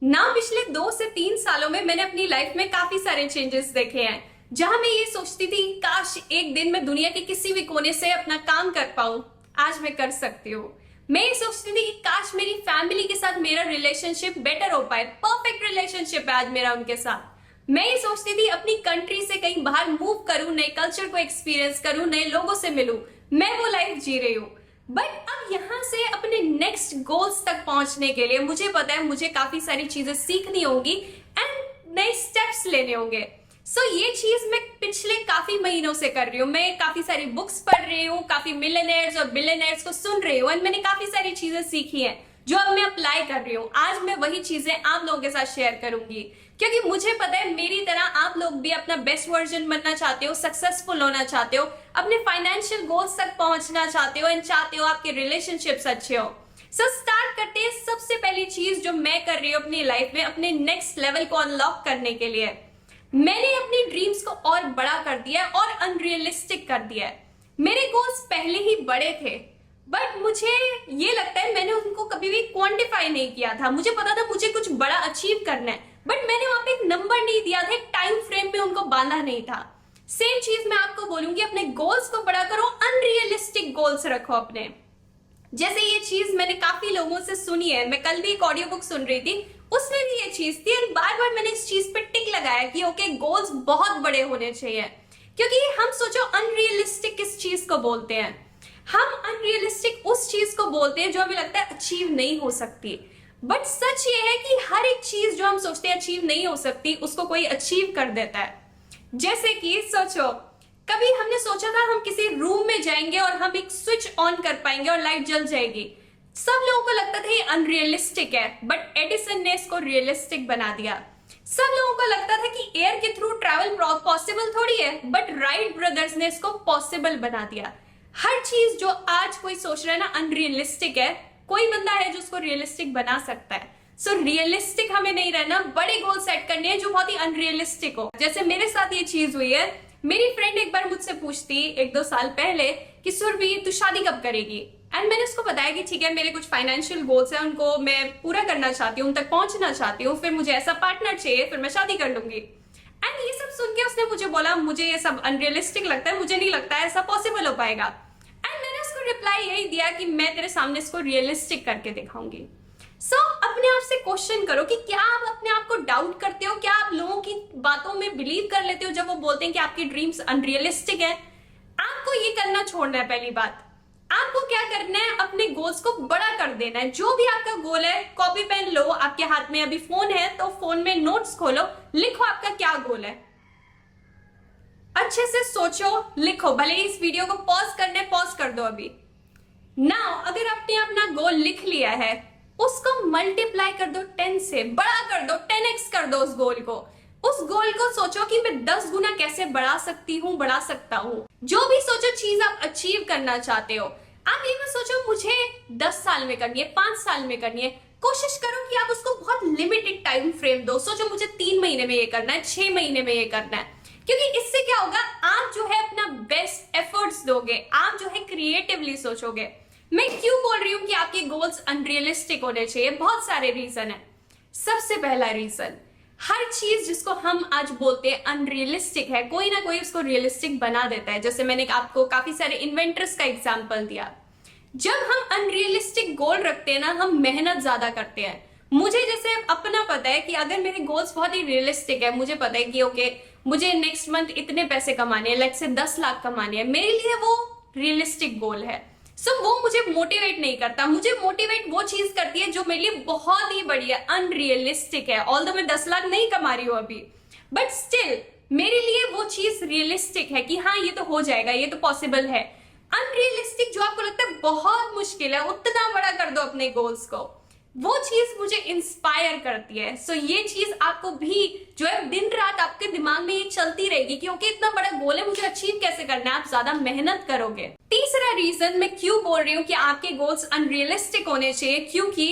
ना पिछले 2 से 3 सालों में मैंने अपनी लाइफ में काफी सारे चेंजेस देखे हैं। जहां मैं ये सोचती थी काश एक दिन मैं दुनिया के किसी भी कोने से अपना काम कर पाऊं, आज मैं कर सकती हूँ। मैं ये सोचती थी कि काश मेरी फैमिली के साथ मेरा रिलेशनशिप बेटर हो पाए, परफेक्ट रिलेशनशिप है आज मेरा उनके साथ। मैं ये सोचती थी अपनी कंट्री से कहीं बाहर मूव करूं, नए कल्चर को एक्सपीरियंस करूं, नए लोगों से मिलूं। मैं वो लाइफ जी रही हूँ। बट अब यहाँ से अपने नेक्स्ट गोल्स तक पहुंचने के लिए मुझे पता है मुझे काफी सारी चीजें सीखनी होंगी एंड नए स्टेप्स लेने होंगे। ये चीज मैं पिछले काफी महीनों से कर रही हूँ। मैं काफी सारी बुक्स पढ़ रही हूँ, काफी मिलियनेयर्स और बिलियनेयर्स को सुन रही हूँ एंड मैंने काफी सारी चीजें सीखी हैं जो अब मैं अप्लाई कर रही हूँ। आज मैं वही चीजें आप लोगों के साथ शेयर करूंगी क्योंकि मुझे पता है मेरी तरह आप लोग भी अपना बेस्ट वर्जन बनना चाहते हो, सक्सेसफुल होना चाहते हो, अपने फाइनेंशियल गोल्स तक पहुंचना चाहते हो एंड चाहते हो आपके रिलेशनशिप्स अच्छे हो। स्टार्ट करते हैं। सबसे पहली चीज जो मैं कर रही हूँ अपनी लाइफ में अपने नेक्स्ट लेवल को अनलॉक करने के लिए, मैंने अपनी ड्रीम्स को और बड़ा कर दिया है और अनरियलिस्टिक कर दिया है। मेरे गोल्स पहले ही बड़े थे बट मुझे ये लगता है मैंने उनको कभी भी क्वांटिफाई नहीं किया था। मुझे पता था मुझे कुछ बड़ा अचीव करना है बट मैंने वहां पे एक नंबर नहीं दिया था, एक टाइम फ्रेम में उनको बांधा नहीं था। सेम चीज मैं आपको बोलूंगी, अपने गोल्स को बड़ा करो, अनरियलिस्टिक गोल्स रखो अपने। जैसे ये चीज मैंने काफी लोगों से सुनी है, मैं कल भी एक ऑडियो बुक सुन रही थी, उसमें भी ये चीज थी और बार बार मैंने इस चीज पे टिक लगाया कि ओके गोल्स बहुत बड़े होने चाहिए। क्योंकि हम सोचो अनरियलिस्टिक किस चीज को बोलते हैं? हम अनरियलिस्टिक उस चीज को बोलते हैं जो हमें लगता है अचीव नहीं हो सकती। बट सच ये है कि हर एक चीज जो हम सोचते हैं अचीव नहीं हो सकती उसको कोई अचीव कर देता है। जैसे कि सोचो कभी हमने सोचा था हम किसी रूम में जाएंगे और हम एक स्विच ऑन कर पाएंगे और लाइट जल जाएगी। सब लोगों को लगता था ये अनरियलिस्टिक है बट एडिसन ने इसको रियलिस्टिक बना दिया। सब लोगों को लगता था कि एयर के थ्रू ट्रैवल पॉसिबल थोड़ी है बट राइट ब्रदर्स ने इसको पॉसिबल बना दिया। हर चीज जो आज कोई सोच रहा है ना अनरियलिस्टिक है, कोई बंदा है जो उसको रियलिस्टिक बना सकता है। रियलिस्टिक हमें नहीं रहना, बड़े गोल सेट करने हैं जो बहुत ही अनरियलिस्टिक हो। जैसे मेरे साथ ये चीज हुई है, मेरी फ्रेंड एक बार मुझसे पूछती 1-2 साल पहले कि सुरभि तू शादी कब करेगी, एंड मैंने उसको बताया कि ठीक है मेरे कुछ फाइनेंशियल गोल्स हैं, उनको मैं पूरा करना चाहती हूँ, उन तक पहुंचना चाहती हूँ, फिर मुझे ऐसा पार्टनर चाहिए, फिर मैं शादी कर लूंगी। एंड ये सब सुन के उसने मुझे बोला मुझे ये सब अनरियलिस्टिक लगता है, मुझे नहीं लगता है ऐसा पॉसिबल हो पाएगा। एंड मैंने उसको रिप्लाई यही दिया कि मैं तेरे सामने इसको रियलिस्टिक करके दिखाऊंगी। अपने आप से क्वेश्चन करो कि क्या आप अपने आप को डाउट करते हो? क्या आप लोगों की बातों में बिलीव कर लेते हो जब वो बोलते हैं कि आपकी ड्रीम्स अनरियलिस्टिक है? आपको ये करना छोड़ना है। पहली बात, आपको क्या करना है, अपने गोल्स को बड़ा कर देना है। जो भी आपका गोल है, कॉपी पेन लो, आपके हाथ में अभी फोन है तो फोन में नोट्स खोलो, लिखो आपका क्या गोल है, अच्छे से सोचो, लिखो। भले ही इस वीडियो को पॉज करने पॉज कर दो अभी। नाउ अगर आपने अपना गोल लिख लिया है उसको मल्टीप्लाई कर दो 10 से, बड़ा कर दो, 10x कर दो उस गोल को। उस गोल को सोचो कि मैं 10 गुना कैसे बढ़ा सकती हूँ, बढ़ा सकता हूँ। जो भी सोचो चीज आप अचीव करना चाहते हो, आप ये मत सोचो मुझे 10 साल में करनी है, 5 साल में करनी है। कोशिश करो कि आप उसको बहुत लिमिटेड टाइम फ्रेम दो। सोचो मुझे 3 महीने में ये करना है, 6 महीने में ये करना है, क्योंकि इससे क्या होगा, आप जो है अपना बेस्ट एफर्ट्स दोगे, आप जो है क्रिएटिवली सोचोगे। मैं क्यों बोल रही हूं कि आपके गोल्स अनरियलिस्टिक होने चाहिए? बहुत सारे रीजन है। सबसे पहला रीजन, हर चीज जिसको हम आज बोलते हैं अनरियलिस्टिक है, कोई ना कोई उसको रियलिस्टिक बना देता है। जैसे मैंने आपको काफी सारे इन्वेंटर्स का एग्जांपल दिया। जब हम अनरियलिस्टिक गोल रखते हैं ना, हम मेहनत ज्यादा करते हैं। मुझे जैसे अपना पता है कि अगर मेरे गोल्स बहुत ही रियलिस्टिक है, मुझे पता है कि ओके मुझे नेक्स्ट मंथ इतने पैसे कमाने हैं, लाइक से 10 लाख कमाने हैं, मेरे लिए वो रियलिस्टिक गोल है। वो मुझे मोटिवेट नहीं करता। मुझे मोटिवेट वो चीज करती है जो मेरे लिए बहुत ही बड़ी है, अनरियलिस्टिक है। ऑल्दो मैं 10 लाख नहीं कमा रही हूं अभी, बट स्टिल मेरे लिए वो चीज रियलिस्टिक है कि हाँ ये तो हो जाएगा, ये तो पॉसिबल है। अनरियलिस्टिक जो आपको लगता है बहुत मुश्किल है, उतना बड़ा कर दो अपने गोल्स को। वो चीज मुझे इंस्पायर करती है। ये चीज आपको भी जो है दिन रात आपके दिमाग में ये चलती रहेगी कि ओके इतना बड़ा गोल है, मुझे अचीव कैसे करना है, आप ज्यादा मेहनत करोगे। तीसरा रीजन मैं क्यों बोल रही हूँ कि आपके गोल्स अनरियलिस्टिक होने चाहिए, क्योंकि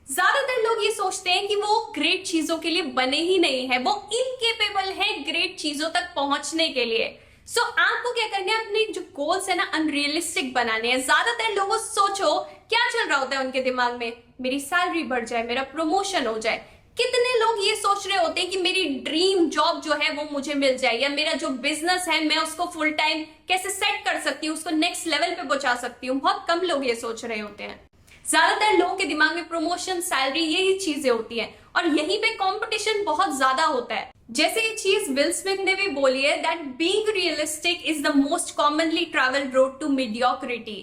ज्यादातर लोग ये सोचते हैं कि वो ग्रेट चीजों के लिए बने ही नहीं है, वो इनकेपेबल है ग्रेट चीजों तक पहुंचने के लिए। आपको क्या करना है, अपने जो गोल्स है ना अनरियलिस्टिक बनाने हैं। ज्यादातर लोगों सोचो क्या चल रहा होता है उनके दिमाग में, मेरी सैलरी बढ़ जाए, मेरा प्रमोशन हो जाए, कितने लोग ये सोच रहे होते हैं कि मेरी ड्रीम जॉब जो है वो मुझे मिल जाए, या मेरा जो बिजनेस है मैं उसको फुल टाइम कैसे सेट कर सकती हूँ, उसको नेक्स्ट लेवल पे पहुंचा सकती हूँ। बहुत कम लोग ये सोच रहे होते हैं। ज्यादातर लोगों के दिमाग में प्रमोशन, सैलरी, यही चीजें होती हैं और यहीं पे कंपटीशन बहुत ज्यादा होता है। जैसे ये चीज विल स्मिथ ने भी बोली है that being realistic is the most commonly travelled road to mediocrity.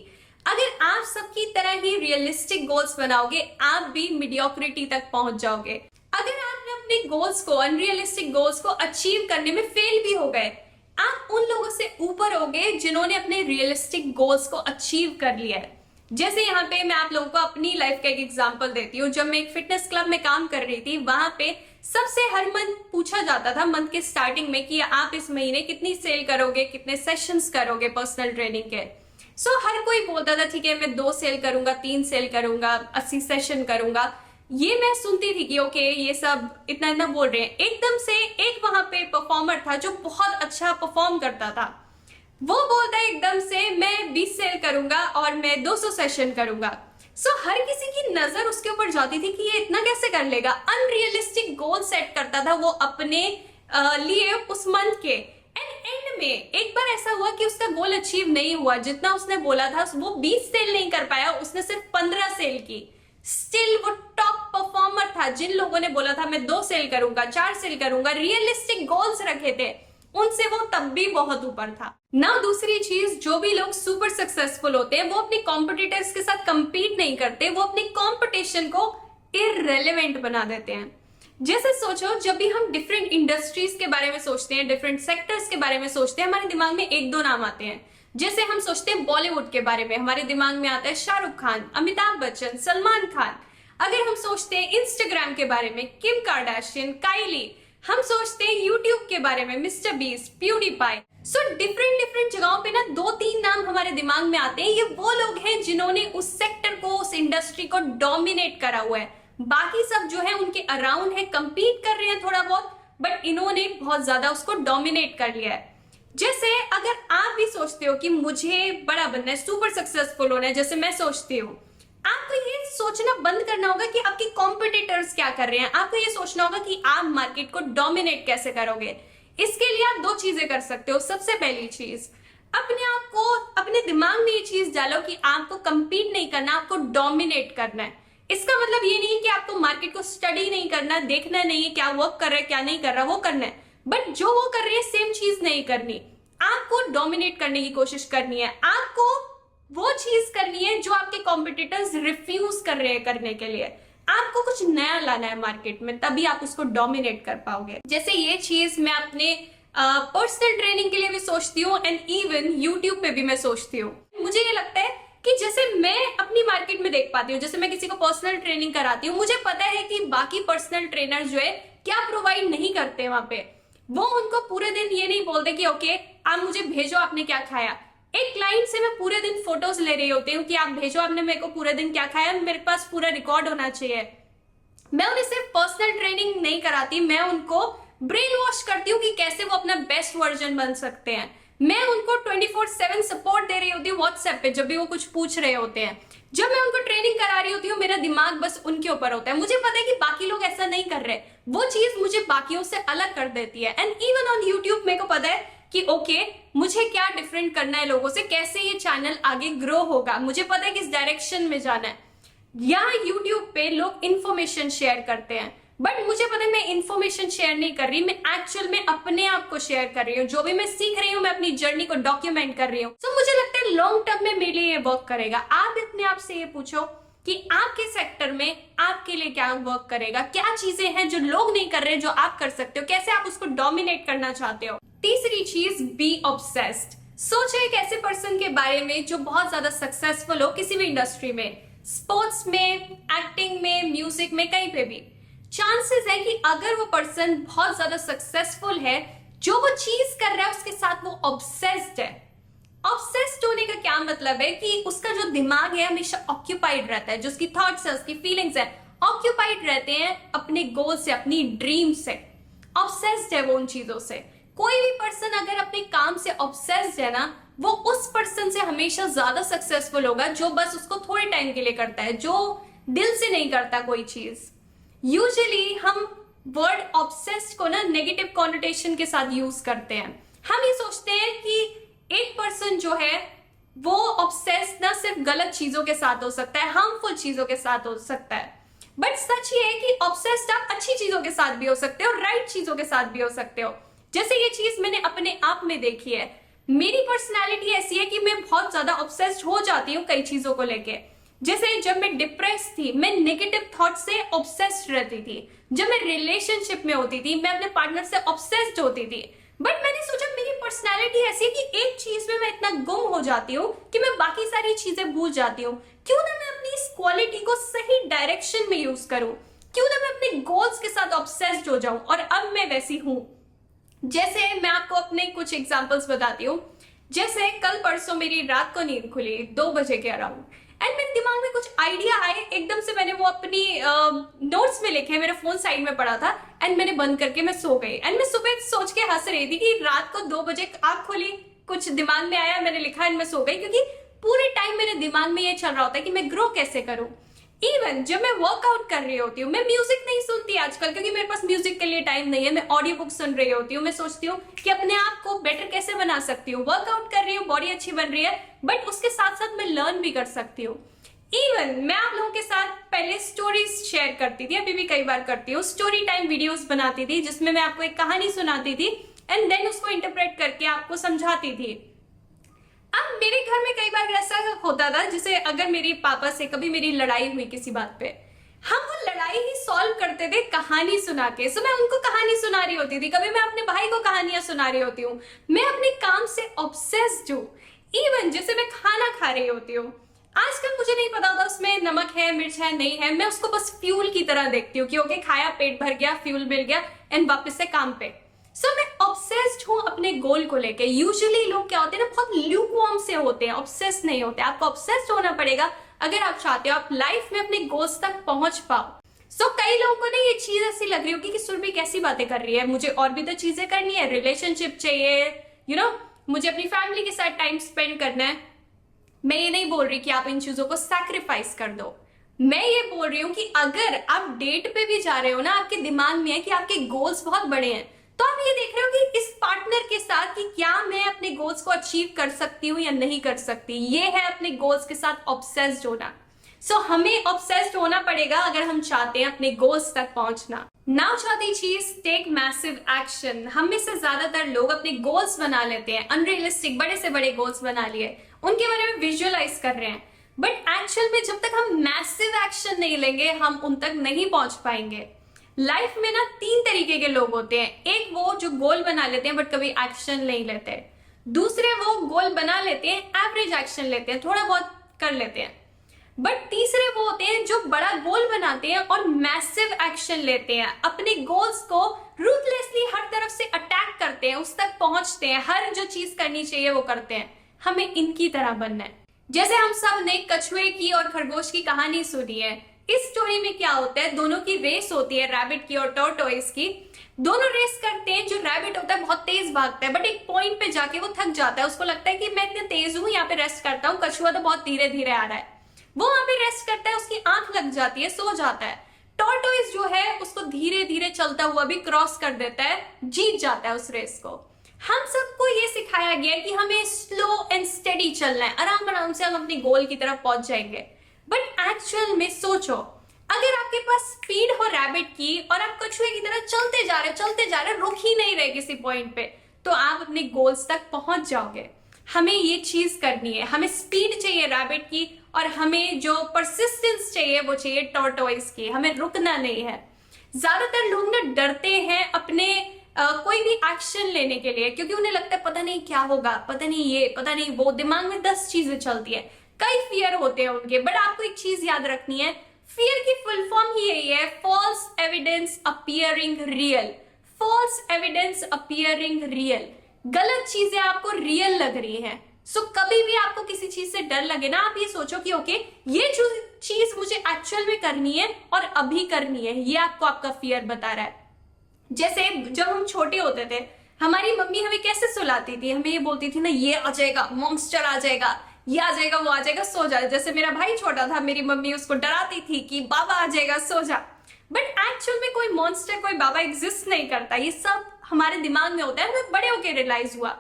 अगर आप सबकी तरह ही रियलिस्टिक गोल्स बनाओगे, आप भी मीडियोक्रिटी तक पहुंच जाओगे। अगर आपने अपने गोल्स को, अनरियलिस्टिक गोल्स को अचीव करने में फेल भी हो गए, आप उन लोगों से ऊपर होगे जिन्होंने अपने रियलिस्टिक गोल्स को अचीव कर लिया है। जैसे यहाँ पे मैं आप लोगों को अपनी लाइफ का एक एग्जांपल देती हूँ। जब मैं एक फिटनेस क्लब में काम कर रही थी, वहां पे सबसे हर मंथ पूछा जाता था, मंथ के स्टार्टिंग में, कि आप इस महीने कितनी सेल करोगे, कितने सेशंस करोगे पर्सनल ट्रेनिंग के। हर कोई बोलता था ठीक है मैं 2 सेल करूंगा, 3 सेल करूंगा, 80 सेशन करूंगा। ये मैं सुनती थी कि ओके ये सब इतना इतना बोल रहे हैं। एकदम से एक वहां पे परफॉर्मर था जो बहुत अच्छा परफॉर्म करता था, वो बोलता है एकदम से मैं 20 सेल करूंगा और मैं 200 सेशन करूंगा। हर किसी की नजर उसके ऊपर जाती थी कि ये इतना कैसे कर लेगा। अनरियलिस्टिक गोल सेट करता था वो अपने लिए उस मंथ के। एंड में एक बार ऐसा हुआ कि उसका गोल अचीव नहीं हुआ, जितना उसने बोला था वो 20 सेल नहीं कर पाया, उसने सिर्फ 15 सेल की। स्टिल वो टॉप परफॉर्मर था। जिन लोगों ने बोला था मैं 2 सेल करूंगा, 4 सेल करूंगा, रियलिस्टिक गोल्स रखे थे, उनसे वो तब भी बहुत ऊपर था ना। दूसरी चीज, जो भी लोग सुपर सक्सेसफुल होते हैं वो अपने कॉम्पिटिटर्स के साथ कंपीट नहीं करते, वो अपनी कंपटीशन को इररेलेवेंट बना देते हैं। जैसे सोचो, जब भी हम डिफरेंट इंडस्ट्रीज के बारे में सोचते हैं, डिफरेंट सेक्टर्स के बारे में सोचते हैं, हमारे दिमाग में 1-2 नाम आते हैं। जैसे हम सोचते हैं बॉलीवुड के बारे में, हमारे दिमाग में आता है शाहरुख खान, अमिताभ बच्चन, सलमान खान। अगर हम सोचते हैं इंस्टाग्राम के बारे में, किम कार्दाशियन, काइली। हम सोचते हैं यूट्यूब के बारे में, मिस्टर बीस्ट, प्यूडीपाई। डिफरेंट जगहों पे ना 2-3 नाम हमारे दिमाग में आते हैं। ये वो लोग हैं जिन्होंने उस सेक्टर को, उस इंडस्ट्री को डोमिनेट करा हुआ है। बाकी सब जो है उनके अराउंड है, कंपीट कर रहे हैं थोड़ा बहुत, बट इन्होंने बहुत ज्यादा उसको डोमिनेट कर लिया है। जैसे अगर आप भी सोचते हो कि मुझे बड़ा बनना है, सुपर सक्सेसफुल होना है, जैसे मैं सोचती हूँ, आपको ये सोचना बंद करना होगा कि आपके कॉम्पिटिटर्स क्या कर रहे हैं। आपको ये सोचना होगा कि आप मार्केट को डोमिनेट कैसे करोगे। इसके लिए आप 2 चीजें कर सकते हो। सबसे पहली चीज, अपने आप को, अपने दिमाग में ये चीज डालो कि आपको कंपीट नहीं करना, आपको डोमिनेट करना है। इसका मतलब ये नहीं है कि आपको मार्केट को स्टडी नहीं करना, देखना नहीं है क्या वर्क कर रहा है क्या नहीं कर रहा, वो करना है, बट जो वो कर रही है सेम चीज नहीं करनी। आपको डोमिनेट करने की कोशिश करनी है। आपको वो चीज करनी है जो आपके कॉम्पिटिटर्स रिफ्यूज कर रहे हैं करने के लिए। आपको कुछ नया लाना है मार्केट में, तभी आप उसको डोमिनेट कर पाओगे। जैसे ये चीज मैं अपने पर्सनल ट्रेनिंग के लिए भी सोचती हूँ एंड इवन यूट्यूब पे भी मैं सोचती हूँ। मुझे ये लगता है कि जैसे मैं अपनी मार्केट में देख पाती हूँ, जैसे मैं किसी को पर्सनल ट्रेनिंग कराती हूँ, मुझे पता है कि बाकी पर्सनल ट्रेनर जो है क्या प्रोवाइड नहीं करते वहां पे। वो उनको पूरे दिन ये नहीं बोलते कि ओके आप मुझे भेजो आपने क्या खाया। एक क्लाइंट से मैं पूरे दिन फोटोज ले रही होती हूँ कि आप भेजो आपने मेरे को पूरे दिन क्या खाया, मेरे पास पूरा रिकॉर्ड होना चाहिए। मैं उन्हें सिर्फ पर्सनल ट्रेनिंग नहीं कराती, मैं उनको ब्रेन वॉश करती हूँ कि कैसे वो अपना बेस्ट वर्जन बन सकते हैं। मैं उनको 24/7 सपोर्ट दे रही होती हूँ व्हाट्सएप पे, जब भी वो कुछ पूछ रहे होते हैं। जब मैं उनको ट्रेनिंग करा रही होती हूँ, मेरा दिमाग बस उनके ऊपर होता है। मुझे पता है कि बाकी लोग ऐसा नहीं कर रहे, वो चीज मुझे बाकियों से अलग कर देती है। एंड इवन ऑन यूट्यूब मेरे को पता है कि ओके मुझे क्या डिफरेंट करना है लोगों से, कैसे ये चैनल आगे ग्रो होगा, मुझे पता है किस डायरेक्शन में जाना है। यहाँ यूट्यूब पे लोग इन्फॉर्मेशन शेयर करते हैं, बट मुझे पता है मैं इन्फॉर्मेशन शेयर नहीं कर रही, मैं एक्चुअल में अपने आप को शेयर कर रही हूँ। जो भी मैं सीख रही हूँ, मैं अपनी जर्नी को डॉक्यूमेंट कर रही हूँ। तो मुझे लगता है लॉन्ग टर्म में मेरे लिए ये वर्क करेगा। आप अपने आप से ये पूछो कि आपके सेक्टर में आपके लिए क्या वर्क करेगा, क्या चीजें हैं जो लोग नहीं कर रहे जो आप कर सकते हो, कैसे आप उसको डोमिनेट करना चाहते हो। तीसरी चीज, बी ऑब्सेस्ड। सोचो एक ऐसे पर्सन के बारे में जो बहुत ज्यादा सक्सेसफुल हो किसी भी इंडस्ट्री में, स्पोर्ट्स में, एक्टिंग में, म्यूजिक में, कहीं पे भी। चांसेस है कि अगर वो पर्सन बहुत ज्यादा सक्सेसफुल है, जो वो चीज कर रहा है उसके साथ वो ऑब्सेस्ड है। ऑब्सेस्ड होने का क्या मतलब है कि उसका जो दिमाग है हमेशा ऑक्यूपाइड रहता है, जो उसकी थॉट्स है, उसकी फीलिंग्स है, ऑक्यूपाइड रहते हैं अपने गोल से, अपनी ड्रीम से। ऑब्सेस्ड है वो उन चीजों से। कोई भी पर्सन अगर अपने काम से ऑब्सेस्ड है ना, वो उस पर्सन से हमेशा ज्यादा सक्सेसफुल होगा जो बस उसको थोड़े टाइम के लिए करता है, जो दिल से नहीं करता कोई चीज। यूजुअली हम वर्ड ऑब्सेस्ड को ना नेगेटिव कॉनोटेशन के साथ यूज करते हैं। हम ये सोचते हैं कि एक पर्सन जो है वो ऑब्सेस्ड ना सिर्फ गलत चीजों के साथ हो सकता है, हार्मफुल चीजों के साथ हो सकता है, बट सच ये है कि ऑब्सेस्ड आप अच्छी चीजों के साथ भी हो सकते हो, राइट चीजों के साथ भी हो सकते हो। जैसे ये चीज मैंने अपने आप में देखी है। मेरी पर्सनैलिटी ऐसी है कि मैं बहुत ज्यादा ऑब्सेस्ड हो जाती हूँ कई चीजों को लेके। जैसे जब मैं डिप्रेस थी, मैं नेगेटिव थॉट से ऑब्सेस्ड रहती थी। जब मैं रिलेशनशिप में होती थी, मैं अपने पार्टनर से ऑब्सेस्ड होती थी। बट मैंने सोचा मेरी पर्सनैलिटी ऐसी है कि एक चीज में मैं इतना गुम हो जाती हूँ कि मैं बाकी सारी चीजें भूल जाती हूँ। क्यों ना मैं अपनी इस क्वालिटी को सही डायरेक्शन में यूज करूं, क्यों ना मैं अपने गोल्स के साथ ऑब्सेस्ड हो जाऊं। और अब मैं वैसी हूं। जैसे मैं आपको अपने कुछ एग्जांपल्स बताती हूँ। जैसे कल परसों मेरी रात को नींद खुली 2 बजे के अराउंड, एंड मेरे दिमाग में कुछ आइडिया आए एकदम से। मैंने वो अपनी नोट्स में लिखे, मेरा फोन साइड में पड़ा था, एंड मैंने बंद करके मैं सो गई। एंड मैं सुबह सोच के हंस रही थी कि रात को 2 बजे आंख खोली, कुछ दिमाग में आया, मैंने लिखा एंड मैं सो गई, क्योंकि पूरे टाइम मेरे दिमाग में ये चल रहा होता है कि मैं ग्रो कैसे करूं। इवन जब मैं वर्कआउट कर रही होती हूँ, मैं म्यूजिक नहीं सुनती आजकल, क्योंकि मेरे पास म्यूजिक के लिए टाइम नहीं है। मैं ऑडियो बुक सुन रही होती हूँ। मैं सोचती हूँ कि अपने आप को बेटर कैसे बना सकती हूँ। वर्कआउट कर रही हूँ, बॉडी अच्छी बन रही है, बट उसके साथ साथ मैं लर्न भी कर सकती हूँ। इवन मैं आप लोगों के साथ पहले स्टोरीज शेयर करती थी, अभी भी कई बार करती हूँ। स्टोरी टाइम वीडियोस बनाती थी जिसमें मैं आपको एक कहानी सुनाती थी एंड देन उसको इंटरप्रेट करके आपको समझाती थी। अब मेरे घर में कई बार ऐसा होता था, जैसे अगर मेरे पापा से कभी मेरी लड़ाई हुई किसी बात पे, हम वो लड़ाई ही सॉल्व करते थे कहानी सुना के। सो मैं उनको कहानी सुना रही होती थी, कभी मैं अपने भाई को कहानियां सुना रही होती हूँ। मैं अपने काम से ऑब्सेस्ड हूँ। इवन जैसे मैं खाना खा रही होती हूँ, आजकल मुझे नहीं पता होता उसमें नमक है, मिर्च है, नहीं है, मैं उसको बस फ्यूल की तरह देखती हूँ कि ओके खाया, पेट भर गया, फ्यूल मिल गया, एंड वापस से काम पे। सो मैं ऑब्सेस्ड हूँ अपने गोल को लेके। यूजुअली लोग क्या होते हैं ना, बहुत ल्यूकवार्म से होते हैं, ऑब्सेस्ड नहीं होते। आपको ऑब्सेस्ड होना पड़ेगा अगर आप चाहते हो आप लाइफ में अपने गोल्स तक पहुंच पाओ। सो कई लोगों को ना ये चीज ऐसी लग रही होगी कि सुरभि कैसी बातें कर रही है, मुझे और भी तो चीजें करनी है, रिलेशनशिप चाहिए, मुझे अपनी फैमिली के साथ टाइम स्पेंड करना है। मैं ये नहीं बोल रही कि आप इन चीजों को सैक्रिफाइस कर दो। मैं ये बोल रही हूँ कि अगर आप डेट पे भी जा रहे हो ना, आपके दिमाग में है कि आपके गोल्स बहुत बड़े हैं, तो आप ये देख रहे हो कि इस पार्टनर के साथ कि क्या मैं अपने गोल्स को अचीव कर सकती हूँ या नहीं कर सकती। ये है अपने गोल्स के साथ ऑब्सेस्ड होना। सो हमें ऑब्सेस्ड होना पड़ेगा अगर हम चाहते हैं अपने गोल्स तक पहुंचना। नाउ चौथी चीज, टेक मैसिव एक्शन। हम में से ज्यादातर लोग अपने गोल्स बना लेते हैं, अनरियलिस्टिक बड़े से बड़े गोल्स बना लिए, उनके बारे में विजुअलाइज कर रहे हैं, बट एक्चुअल में जब तक हम मैसिव एक्शन नहीं लेंगे हम उन तक नहीं पहुंच पाएंगे। लाइफ में ना 3 तरीके के लोग होते हैं। एक वो जो गोल बना लेते हैं बट कभी एक्शन नहीं लेते। दूसरे वो गोल बना लेते हैं, एवरेज एक्शन लेते हैं, थोड़ा बहुत कर लेते हैं। बट तीसरे वो होते हैं जो बड़ा गोल बनाते हैं और मैसिव एक्शन लेते हैं, अपने गोल्स को रूथलेसली हर तरफ से अटैक करते हैं, उस तक पहुंचते हैं, हर जो चीज करनी चाहिए वो करते हैं। हमें इनकी तरह बनना है। जैसे हम सब ने कछुए की और खरगोश की कहानी सुनी है। इस स्टोरी में क्या होता है, दोनों की रेस होती है, रैबिट की और टॉर्टोइस की। दोनों रेस करते हैं। जो रैबिट होता है बहुत तेज भागता है, बट एक पॉइंट पे जाके वो थक जाता है। उसको लगता है कि मैं इतने तेज हूं, यहाँ पे रेस्ट करता हूँ। कछुआ तो बहुत धीरे धीरे आ रहा है, वो वहां पे रेस्ट करता है, उसकी आंख लग जाती है, सो जाता है। टॉर्टोइस जो है उसको धीरे धीरे चलता हुआ भी क्रॉस कर देता है, जीत जाता है उस रेस को। हम सबको ये सिखाया गया कि हमें स्लो एंड स्टेडी चलना है, आराम आराम से हम अपनी गोल की तरफ पहुंच जाएंगे। बट एक्चुअल में सोचो, अगर आपके पास स्पीड हो रैबिट की और आप कछुए की तरह चलते जा रहे, रुक ही नहीं रहे किसी पॉइंट पे, तो आप अपने गोल्स तक पहुंच जाओगे। हमें ये चीज करनी है। हमें स्पीड चाहिए रैबिट की, और हमें जो परसिस्टेंस चाहिए वो चाहिए टॉर्टोइस की। हमें रुकना नहीं है। ज्यादातर लोग ना डरते हैं अपने कोई भी एक्शन लेने के लिए, क्योंकि उन्हें लगता है पता नहीं क्या होगा, पता नहीं ये, पता नहीं वो, दिमाग में 10 चीजें चलती है, कई फियर होते हैं उनके। बट आपको एक चीज याद रखनी है, फियर की फुल फॉर्म ही यही है, false evidence appearing real. False evidence appearing real, गलत चीजें आपको रियल लग रही हैं। सो कभी भी आपको किसी चीज से डर लगे ना, आप ये सोचो कि ओके ये जो चीज मुझे एक्चुअल में करनी है और अभी करनी है, ये आपको आपका फियर बता रहा है। जैसे जब हम छोटे होते थे, हमारी मम्मी हमें कैसे सुलाती थी, हमें ये बोलती थी ना, ये आ जाएगा, मॉन्स्टर आ जाएगा, ये आ जाएगा, वो आ जाएगा, सो जा। जैसे मेरा भाई छोटा था, मेरी मम्मी उसको डराती थी कि बाबा आ जाएगा, सो जा। बट एक्चुअल में कोई मॉन्स्टर, कोई बाबा एग्जिस्ट नहीं करता, ये सब हमारे दिमाग में होता है, हमें बड़े होके रियलाइज हुआ।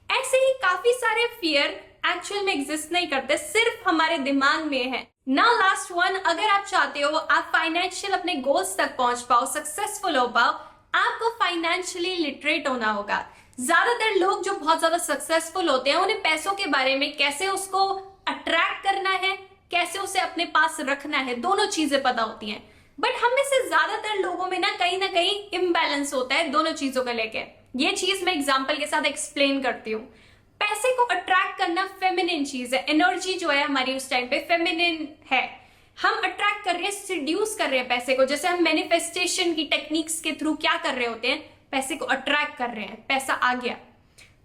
ऐसे ही काफी सारे फियर एक्चुअल में एग्जिस्ट नहीं करते, सिर्फ हमारे दिमाग में है। नाउ लास्ट वन, अगर आप चाहते हो आप फाइनेंशियल अपने गोल्स तक पहुंच पाओ, सक्सेसफुल हो पाओ, आपको फाइनेंशियली लिटरेट होना होगा। ज्यादातर लोग जो बहुत ज्यादा सक्सेसफुल होते हैं, उन्हें पैसों के बारे में, कैसे उसको अट्रैक्ट करना है, कैसे उसे अपने पास रखना है, दोनों चीजें पता होती हैं। बट हम में से ज्यादातर लोगों में ना कहीं इम्बैलेंस होता है दोनों चीजों को लेके। ये चीज मैं एग्जाम्पल के साथ एक्सप्लेन करती हूँ। पैसे को अट्रैक्ट करना फेमिनिन चीज है, एनर्जी जो है हमारी उस टाइम पे फेमिनिन है। हम अट्रैक्ट कर रहे हैं, सिड्यूस कर रहे हैं पैसे को, जैसे हम मैनिफेस्टेशन की टेक्निक्स के थ्रू क्या कर रहे होते हैं, पैसे को अट्रैक्ट कर रहे हैं, पैसा आ गया।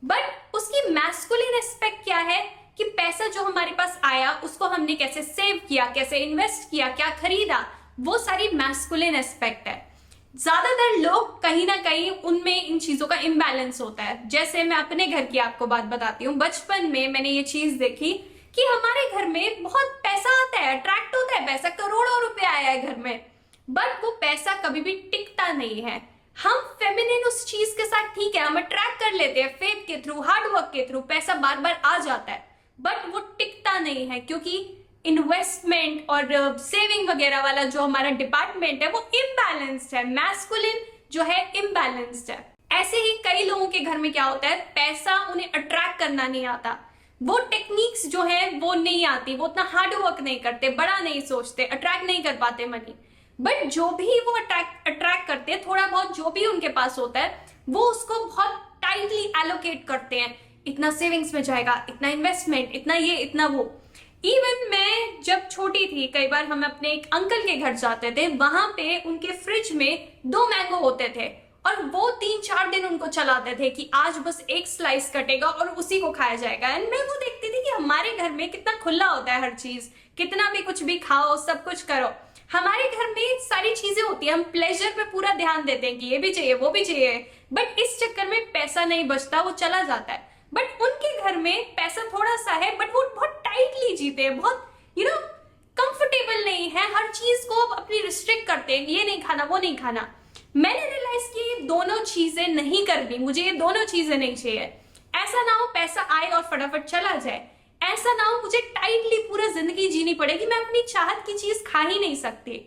बट उसकी मैस्कुलिन एस्पेक्ट क्या है कि पैसा जो हमारे पास आया उसको हमने कैसे सेव किया, कैसे इन्वेस्ट किया, क्या खरीदा, वो सारी मैस्कुलिन एस्पेक्ट है। ज्यादातर लोग कहीं ना कहीं उनमें इन चीजों का इम्बैलेंस होता है। जैसे मैं अपने घर की आपको बात बताती हूँ, बचपन में मैंने ये चीज देखी कि हमारे घर में बहुत पैसा आता है, अट्रैक्ट होता है पैसा, करोड़ों रुपए आया है घर में, बट वो पैसा कभी भी टिकता नहीं है। हम फेमिनिन उस चीज के साथ ठीक है, हम अट्रैक्ट कर लेते हैं फेथ के थ्रू, हार्डवर्क के थ्रू, पैसा बार बार आ जाता है, बट वो टिकता नहीं है, क्योंकि इन्वेस्टमेंट और सेविंग वगैरह वाला जो हमारा डिपार्टमेंट है वो इम्बैलेंस्ड है, मैस्कुलिन जो है इम्बैलेंस्ड है। ऐसे ही कई लोगों के घर में क्या होता है, पैसा उन्हें अट्रैक्ट करना नहीं आता, वो टेक्निक्स जो है वो नहीं आती, वो उतना हार्ड वर्क नहीं करते, बड़ा नहीं सोचते, अट्रैक्ट नहीं कर पाते मनी। बट जो भी वो अट्रैक्ट करते हैं, थोड़ा बहुत जो भी उनके पास होता है, वो उसको बहुत टाइटली एलोकेट करते हैं, इतना सेविंग्स में जाएगा, इतना इन्वेस्टमेंट, इतना ये, इतना वो। इवन मैं जब छोटी थी, कई बार हम अपने एक अंकल के घर जाते थे, वहां पे उनके फ्रिज में 2 मैंगो होते थे और वो 3-4 दिन उनको चलाते थे कि आज बस एक स्लाइस कटेगा और उसी को खाया जाएगा। एंड मैं वो देखती थी कि हमारे घर में कितना खुला होता है हर चीज, कितना भी कुछ भी खाओ, सब कुछ करो, हमारे घर में सारी चीजें होती है, हम प्लेजर पे पूरा ध्यान देते हैं कि ये भी चाहिए, वो भी चाहिए, बट इस चक्कर में पैसा नहीं बचता, वो चला जाता है। बट उनके घर में पैसा थोड़ा सा है, बट वो बहुत टाइटली जीते हैं, बहुत कंफर्टेबल नहीं है, हर चीज को अपनी रिस्ट्रिक्ट करते हैं, ये नहीं खाना, वो नहीं खाना। मैंने रियलाइज किया ये दोनों चीजें नहीं करनी, मुझे ये दोनों चीजें नहीं चाहिए। ऐसा ना हो पैसा आए और फटाफट चला जाए, ऐसा ना हो मुझे टाइटली पूरा जिंदगी जीनी पड़ेगी, मैं अपनी चाहत की चीज खा ही नहीं सकती।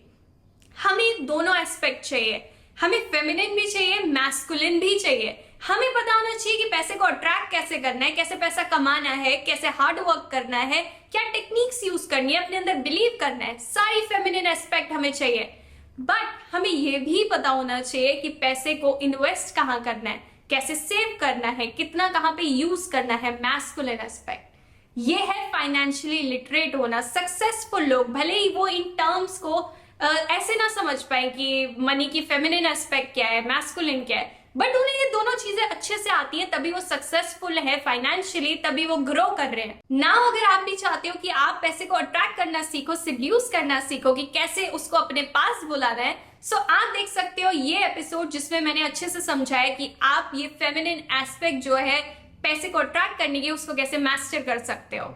हमें दोनों एस्पेक्ट चाहिए, हमें फेमिनिन भी चाहिए, मैस्कुलिन भी चाहिए। हमें पता होना चाहिए कि पैसे को अट्रैक्ट कैसे करना है, कैसे पैसा कमाना है, कैसे हार्ड वर्क करना है, क्या टेक्निक्स यूज करनी है, अपने अंदर बिलीव करना है, सारी फेमिनिन एस्पेक्ट हमें चाहिए। बट हमें यह भी पता होना चाहिए कि पैसे को इन्वेस्ट कहाँ करना है, कैसे सेव करना है, कितना कहाँ पे यूज करना है, मैस्कुलिन एस्पेक्ट। ये है फाइनेंशियली लिटरेट होना। सक्सेसफुल लोग भले ही वो इन टर्म्स को ऐसे ना समझ पाए कि मनी की फेमिनिन एस्पेक्ट क्या है, मैस्कुलिन क्या है, बट उन्हें ये दोनों चीजें अच्छे से आती हैं, तभी वो सक्सेसफुल है फाइनेंशियली, तभी वो ग्रो कर रहे हैं। नाउ अगर आप भी चाहते हो कि आप पैसे को अट्रैक्ट करना सीखो, सिड्यूस करना सीखो, कि कैसे उसको अपने पास बुलाना है, सो आप देख सकते हो ये एपिसोड जिसमें मैंने अच्छे से समझाया कि आप ये फेमिनिन एस्पेक्ट जो है पैसे को अट्रैक्ट करने की, उसको कैसे मास्टर कर सकते हो।